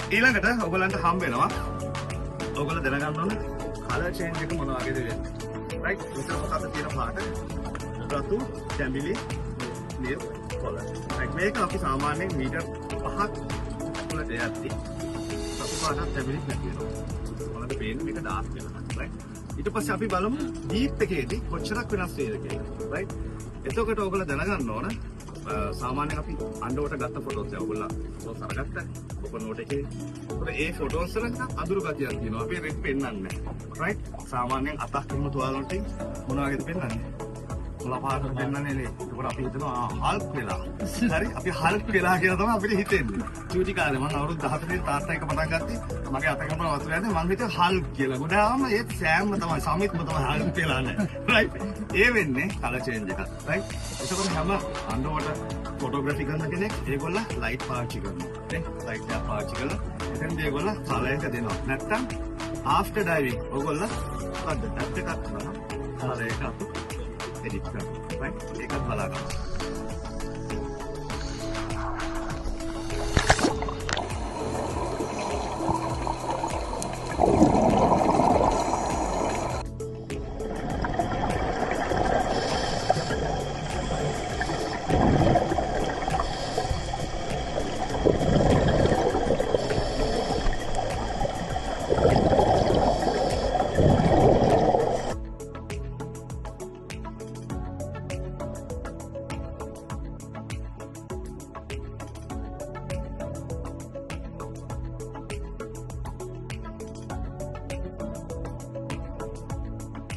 ඊළඟට ඔයගලන්ට හම්බ වෙනවා ඔයගොල්ලෝ දැනගන්න ඕන කලර් චේන්ජ් එක මොන වගේද වෙන්නේ. රයිට්. මෙතන මොකක්ද තියෙන පාට? රතු, තැඹිලි, නිල් කලර්. රයිට්. මේක අපි සාමාන්‍යයෙන් මීටර් 5ක් ඇතුළත යද්දී රතු පාටක් තැඹිලි නැති වෙනවා. ඔයාලට පේන්නේ මේක ඩාර්ක් වෙනවා. රයිට්. ඊට පස්සේ අපි බලමු ඩීප් එකේදී කොච්චරක් වෙනස් වේද කියලා. රයිට්. එතකොට ඔයගොල්ලෝ දැනගන්න ඕන සාමාන්‍යයෙන් අපි අඬවට ගත්ත ෆොටෝස් ඔයගොල්ලෝ ෆොටෝස් අරගත්තා. ඔක නෝට් එකේ. ඒ ෆොටෝස් වල අඳුරු ගතියක් තියෙනවා. අපි රෙඩ් පෙන්නන්නේ නැහැ. රයිට්. සාමාන්‍යයෙන් අතක් කිම්ම තුවාල වලට මොන වගේද පෙන්නන්නේ? කොළ පාටට පෙන්නන්නේ නේ. ඒකට අපි හිතනවා හල්ක් වෙලා. හරි. අපි හල්ක් වෙලා කියලා තමයි අපිට හිතෙන්නේ. චූටි කාලේ මම අවුරුදු 14 තාත්තා එක්ක පටන් ගත්තේ. මගේ අතේ කපන වතුර යන්නේ මං හිතුවා හල්ක් කියලා. ගොඩාම ඒ සෑම්ම තමයි සමිත්ම තමයි හල්ක් කියලා නෑ. රයිට්. ඒ වෙන්නේ කලර් චේන්ජ් එකක්. රයිට්. ඒකෝට හැම අඬවට ෆොටෝග්‍රැෆි කරන කෙනෙක් ඒගොල්ලෝ ලයිට් පාවිච්චි කරනවා. නේ? ලයිට් එක පාවිච්චි කරලා එතෙන්දී ඒගොල්ලෝ කලර් එක දෙනවා. නැත්තම් ආෆ්ටර් ඩයිවිං ඕගොල්ලෝ මොකද්ද ටැප් එකක් කරනවා. කලර් එක එඩිට් කරනවා. රයිට්. ඒකත් බලා ගන්න.